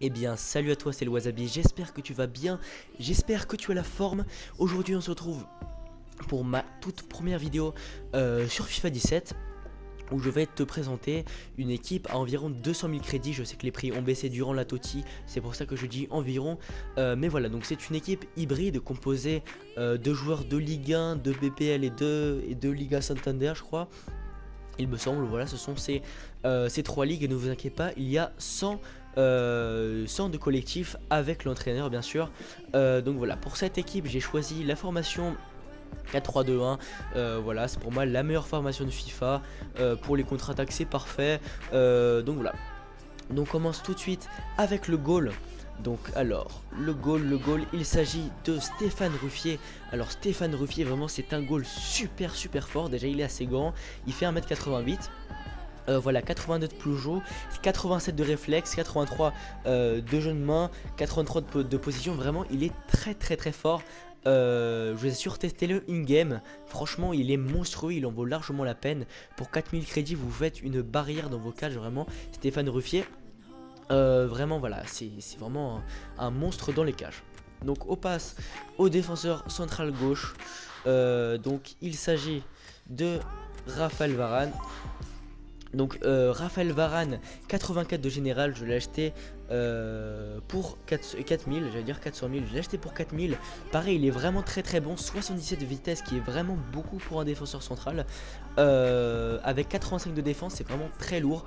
Eh bien salut à toi, c'est le Wasabi, j'espère que tu vas bien, j'espère que tu as la forme. Aujourd'hui on se retrouve pour ma toute première vidéo sur FIFA 17 où je vais te présenter une équipe à environ 200 000 crédits. Je sais que les prix ont baissé durant la TOTY, c'est pour ça que je dis environ, mais voilà, donc c'est une équipe hybride composée de joueurs de Ligue 1, de BPL et de Liga Santander je crois. Il me semble, voilà, ce sont ces trois ligues et ne vous inquiétez pas, il y a 100 de collectifs avec l'entraîneur bien sûr. Donc voilà, pour cette équipe j'ai choisi la formation 4-3-2-1. Voilà, c'est pour moi la meilleure formation de FIFA. Pour les contre-attaques c'est parfait. Donc voilà, donc on commence tout de suite avec le goal. Donc alors, le goal, il s'agit de Stéphane Ruffier. Alors Stéphane Ruffier, vraiment c'est un goal super fort. Déjà il est assez grand, il fait 1m88. Voilà, 82 de Peugeot, 87 de réflexe, 83 de jeu de main, 83 de position. Vraiment il est très fort. Je vous assure, testez-le in-game. Franchement il est monstrueux, il en vaut largement la peine. Pour 4000 crédits vous faites une barrière dans vos cages. Vraiment Stéphane Ruffier, vraiment voilà, c'est vraiment un monstre dans les cages. Donc on passe au défenseur central gauche. Donc il s'agit de Raphaël Varane. Donc Raphaël Varane, 84 de général, je l'ai acheté pour 4000, j'allais dire 400 000, je l'ai acheté pour 4000. Pareil, il est vraiment très bon, 77 de vitesse qui est vraiment beaucoup pour un défenseur central. Avec 85 de défense, c'est vraiment très lourd.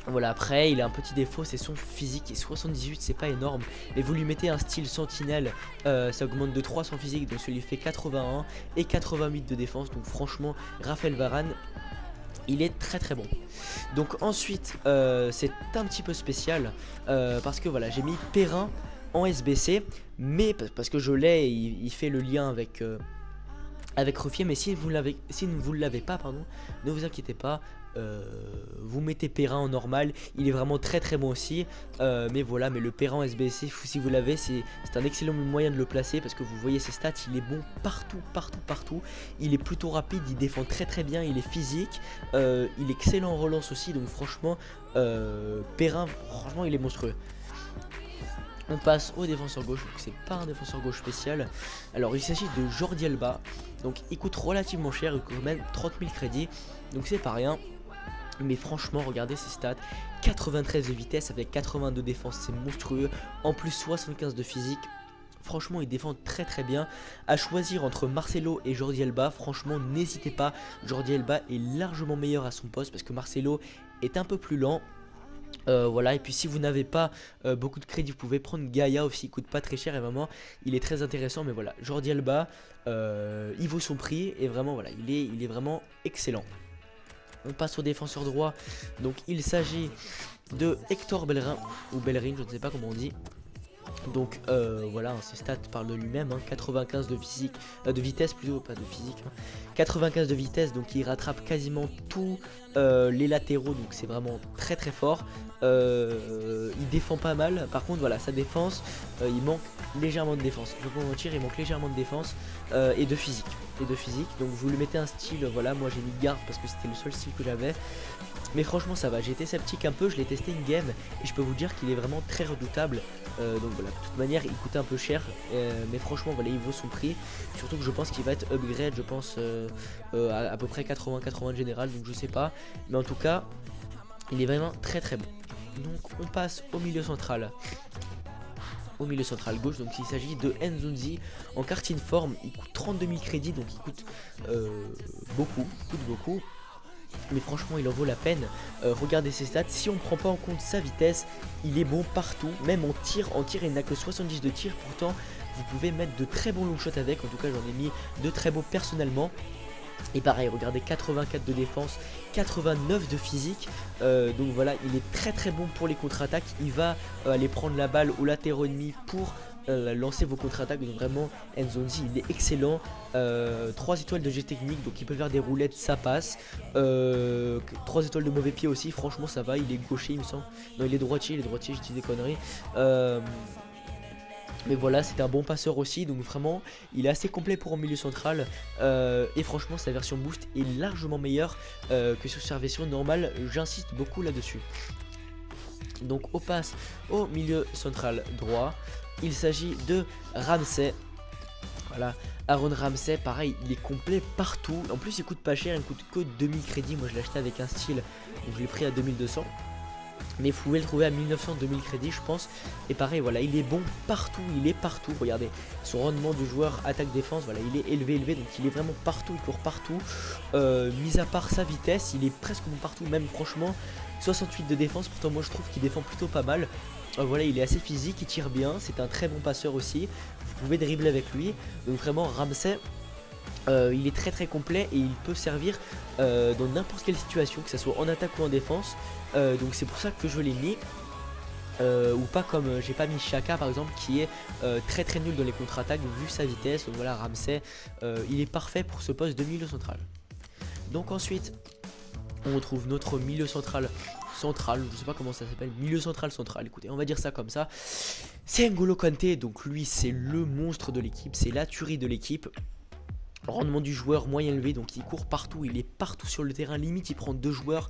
Voilà, après il a un petit défaut, c'est son physique, et 78 c'est pas énorme, mais vous lui mettez un style sentinelle, ça augmente de 3 son physique, donc ça lui fait 81 et 88 de défense. Donc franchement Raphaël Varane, il est très bon. Donc ensuite c'est un petit peu spécial parce que voilà, j'ai mis Perrin en SBC, mais parce que je l'ai, il fait le lien avec Ruffier. Mais si vous ne l'avez pas, pardon, ne vous inquiétez pas, vous mettez Perrin en normal, il est vraiment très bon aussi. Mais voilà, mais le Perrin en SBC, si vous l'avez, c'est un excellent moyen de le placer, parce que vous voyez ses stats, il est bon partout. Il est plutôt rapide, il défend très bien, il est physique, il est excellent en relance aussi. Donc franchement Perrin, franchement il est monstrueux. On passe au défenseur gauche, donc c'est pas un défenseur gauche spécial. Alors il s'agit de Jordi Alba. Donc il coûte relativement cher, il coûte même 30 000 crédits, donc c'est pas rien. Mais franchement regardez ses stats, 93 de vitesse avec 82 de défense, c'est monstrueux. En plus 75 de physique. Franchement il défend très bien. À choisir entre Marcelo et Jordi Alba, franchement n'hésitez pas. Jordi Alba est largement meilleur à son poste, parce que Marcelo est un peu plus lent. Voilà, et puis si vous n'avez pas beaucoup de crédit, vous pouvez prendre Gaïa aussi, il coûte pas très cher et vraiment il est très intéressant. Mais voilà, Jordi Alba, il vaut son prix, et vraiment voilà, il est vraiment excellent. On passe au défenseur droit, donc il s'agit de Hector Bellerin, ou Bellerin, je ne sais pas comment on dit. Donc voilà, ses stats parlent de lui-même, 95 de physique, de vitesse plutôt, pas de physique, 95 de vitesse, donc il rattrape quasiment tous les latéraux, donc c'est vraiment très fort. Il défend pas mal, par contre voilà, sa défense, il manque légèrement de défense, je peux vous mentir, il manque légèrement de défense et de physique. Donc vous lui mettez un style, voilà, moi j'ai mis garde parce que c'était le seul style que j'avais. Mais franchement ça va, j'ai été sceptique un peu, je l'ai testé in game et je peux vous dire qu'il est vraiment très redoutable. Donc voilà, de toute manière il coûte un peu cher, mais franchement voilà, il vaut son prix. Surtout que je pense qu'il va être upgrade, je pense à peu près 80 de général, donc je sais pas. Mais en tout cas il est vraiment très bon. Donc on passe au milieu central. Au milieu central gauche, donc il s'agit de Nzonzi en karting forme. Il coûte 32 000 crédits, donc il coûte beaucoup. Mais franchement il en vaut la peine. Regardez ses stats, si on prend pas en compte sa vitesse, il est bon partout. Même en tir il n'a que 70 de tir. Pourtant vous pouvez mettre de très bons long shots avec. En tout cas j'en ai mis de très beaux personnellement. Et pareil, regardez, 84 de défense, 89 de physique. Donc voilà, il est très bon pour les contre-attaques. Il va aller prendre la balle au latéraux ennemi pour lancer vos contre-attaques. Donc vraiment Nzonzi il est excellent. 3 étoiles de jet technique, donc il peut faire des roulettes, ça passe. 3 étoiles de mauvais pied aussi, franchement ça va. Il est gaucher il me semble. Non, il est droitier, je dis des conneries. Mais voilà, c'est un bon passeur aussi, donc vraiment il est assez complet pour un milieu central. Et franchement sa version boost est largement meilleure que sur sa version normale, j'insiste beaucoup là dessus. Donc on passe au milieu central droit. Il s'agit de Ramsey. Voilà, Aaron Ramsey, pareil, il est complet partout. En plus il coûte pas cher, il coûte que 2000 crédits. Moi je l'ai acheté avec un style, donc je l'ai pris à 2200. Mais vous pouvez le trouver à 1900-2000 crédits je pense. Et pareil voilà, il est bon partout, il est partout. Regardez, son rendement du joueur attaque-défense, voilà, il est élevé, donc il est vraiment partout, il court partout. Mis à part sa vitesse, il est presque bon partout, même franchement. 68 de défense, pourtant moi je trouve qu'il défend plutôt pas mal. Voilà, il est assez physique, il tire bien, c'est un très bon passeur aussi. Vous pouvez dribbler avec lui. Donc vraiment Ramsey, il est très complet et il peut servir dans n'importe quelle situation, que ce soit en attaque ou en défense. Donc c'est pour ça que je l'ai mis. Ou pas comme j'ai pas mis Xhaka par exemple, qui est très nul dans les contre-attaques vu sa vitesse. Donc voilà, Ramsey, il est parfait pour ce poste de milieu central. Donc ensuite on retrouve notre milieu central, je sais pas comment ça s'appelle, milieu central, écoutez, on va dire ça comme ça. C'est N'Golo Kanté, donc lui c'est le monstre de l'équipe, c'est la tuerie de l'équipe. Rendement du joueur moyen élevé, donc il court partout, il est partout sur le terrain, limite il prend 2 joueurs.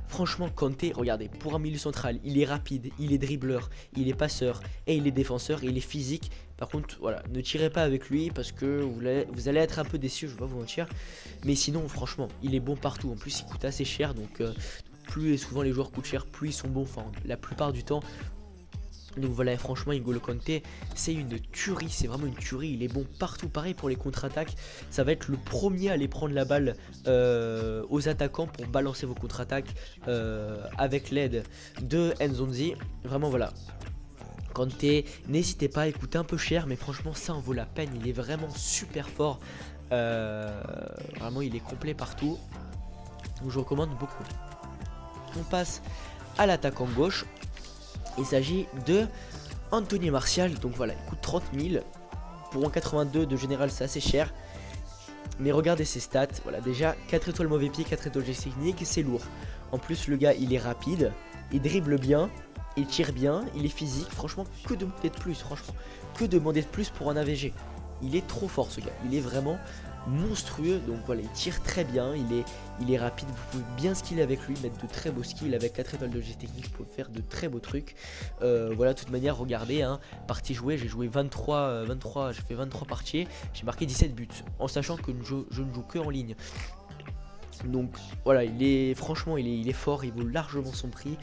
Franchement Kanté, regardez, pour un milieu central, il est rapide, il est dribbleur, il est passeur et il est défenseur et il est physique. Par contre voilà, ne tirez pas avec lui parce que vous allez être un peu déçus, je vais pas vous mentir. Mais sinon franchement, il est bon partout, en plus il coûte assez cher, donc plus souvent les joueurs coûtent cher, plus ils sont bons, enfin la plupart du temps. Donc voilà, franchement N'Golo Kanté c'est une tuerie, c'est vraiment une tuerie, il est bon partout. Pareil pour les contre-attaques, ça va être le premier à aller prendre la balle aux attaquants pour balancer vos contre-attaques avec l'aide de Nzonzi. Vraiment voilà, Kanté, n'hésitez pas, à écouter un peu cher mais franchement ça en vaut la peine, il est vraiment super fort. Vraiment il est complet partout, donc je recommande beaucoup. On passe à l'attaquant gauche. Il s'agit de Anthony Martial. Donc voilà, il coûte 30 000. Pour un 82 de général, c'est assez cher. Mais regardez ses stats. Voilà, déjà 4 étoiles mauvais pied, 4 étoiles geste technique, c'est lourd. En plus, le gars, il est rapide, il dribble bien, il tire bien, il est physique. Franchement, que demander de plus, franchement. Que demander de plus pour un AVG. Il est trop fort ce gars, il est vraiment monstrueux. Donc voilà, il tire très bien, il est rapide, vous pouvez bien skiller avec lui, mettre de très beaux skills. Avec 4 étoiles de geste technique, vous pouvez faire de très beaux trucs. Voilà, de toute manière, regardez, hein, partie jouée, j'ai joué 23, j'ai fait 23 parties, j'ai marqué 17 buts, en sachant que je ne joue que en ligne. Donc voilà, franchement il est fort, il vaut largement son prix.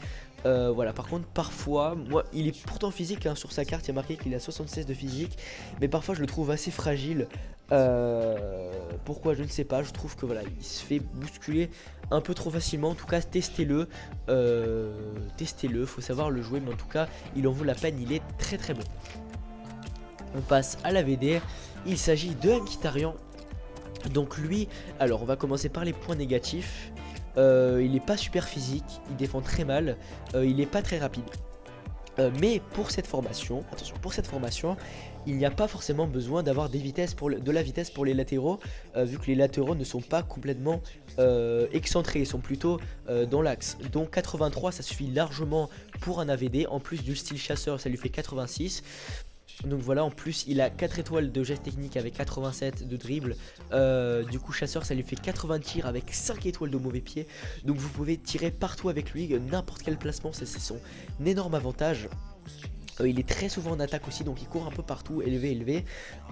Voilà, par contre parfois, moi il est pourtant physique, hein, sur sa carte il y a marqué qu'il a 76 de physique, mais parfois je le trouve assez fragile. Pourquoi je ne sais pas, je trouve que voilà, il se fait bousculer un peu trop facilement. En tout cas testez-le, faut savoir le jouer, mais en tout cas il en vaut la peine, il est très bon. On passe à la VD, il s'agit de Mkhitaryan. Donc lui, alors on va commencer par les points négatifs. Il est pas super physique, il défend très mal, il est pas très rapide. Mais pour cette formation, attention, pour cette formation, il n'y a pas forcément besoin d'avoir de la vitesse pour les latéraux, vu que les latéraux ne sont pas complètement excentrés, ils sont plutôt dans l'axe. Donc 83 ça suffit largement pour un AVD, en plus du style chasseur ça lui fait 86. Donc voilà, en plus il a 4 étoiles de geste technique avec 87 de dribble. Du coup chasseur ça lui fait 80 tirs avec 5 étoiles de mauvais pied. Donc vous pouvez tirer partout avec lui, n'importe quel placement, c'est son énorme avantage. Il est très souvent en attaque aussi, donc il court un peu partout, élevé.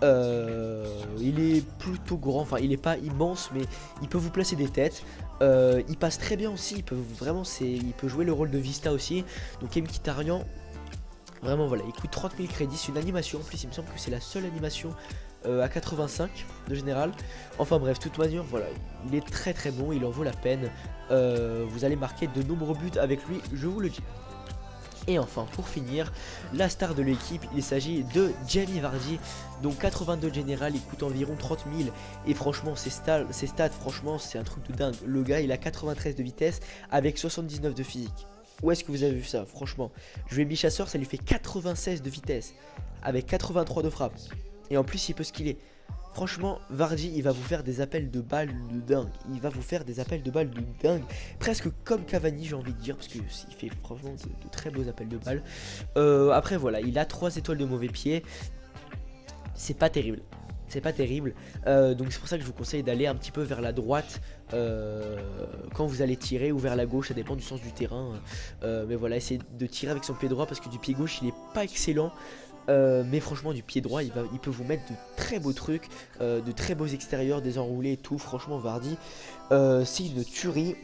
Il est plutôt grand, enfin il est pas immense, mais il peut vous placer des têtes. Il passe très bien aussi, il peut jouer le rôle de Vista aussi. Donc Mkhitaryan, vraiment voilà, il coûte 30 000 crédits, c'est une animation, en plus il me semble que c'est la seule animation à 85 de général. Enfin bref, de toute manière voilà, il est très bon, il en vaut la peine. Vous allez marquer de nombreux buts avec lui, je vous le dis. Et enfin pour finir, la star de l'équipe, il s'agit de Jamie Vardy. Donc 82 de général, il coûte environ 30 000. Et franchement ses stats franchement c'est un truc de dingue. Le gars il a 93 de vitesse avec 79 de physique. Où est-ce que vous avez vu ça? Franchement, je lui ai mis chasseur, ça lui fait 96 de vitesse avec 83 de frappe. Et en plus il peut skiller. Franchement, Vardy, il va vous faire des appels de balles de dingue. Il va vous faire des appels de balles de dingue. Presque comme Cavani, j'ai envie de dire, parce qu'il fait franchement de très beaux appels de balles. Après, voilà, il a 3 étoiles de mauvais pied. C'est pas terrible. c'est pas terrible. Donc c'est pour ça que je vous conseille d'aller un petit peu vers la droite quand vous allez tirer, ou vers la gauche, ça dépend du sens du terrain. Mais voilà, essayez de tirer avec son pied droit, parce que du pied gauche il est pas excellent. Mais franchement, du pied droit il peut vous mettre de très beaux trucs, de très beaux extérieurs, des enroulés et tout. Franchement, Vardy, c'est une tuerie.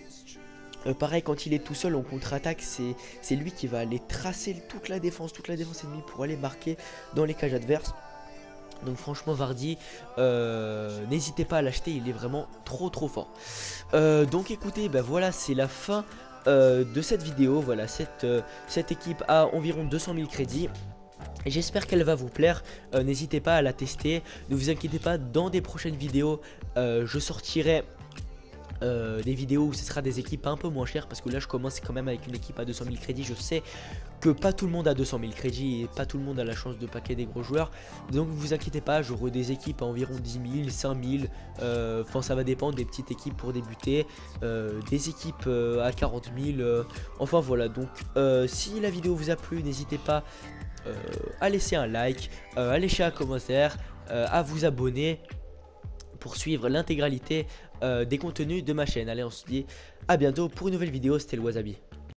Pareil, quand il est tout seul en contre-attaque, c'est lui qui va aller tracer toute la défense ennemie pour aller marquer dans les cages adverses. Donc franchement, Vardy, n'hésitez pas à l'acheter, il est vraiment trop fort. Donc écoutez, ben voilà, c'est la fin de cette vidéo. Voilà, cette équipe a environ 200 000 crédits. J'espère qu'elle va vous plaire. N'hésitez pas à la tester. Ne vous inquiétez pas, dans des prochaines vidéos, je sortirai des vidéos où ce sera des équipes un peu moins chères, parce que là je commence quand même avec une équipe à 200 000 crédits. Je sais que pas tout le monde a 200 000 crédits et pas tout le monde a la chance de paquer des gros joueurs, donc ne vous inquiétez pas, j'aurai des équipes à environ 10 000, 5 000, enfin ça va dépendre, des petites équipes pour débuter, des équipes à 40 000, enfin voilà. Donc si la vidéo vous a plu, n'hésitez pas à laisser un like, à laisser un commentaire, à vous abonner pour suivre l'intégralité des contenus de ma chaîne. Allez, on se dit à bientôt pour une nouvelle vidéo. C'était le Wasabi.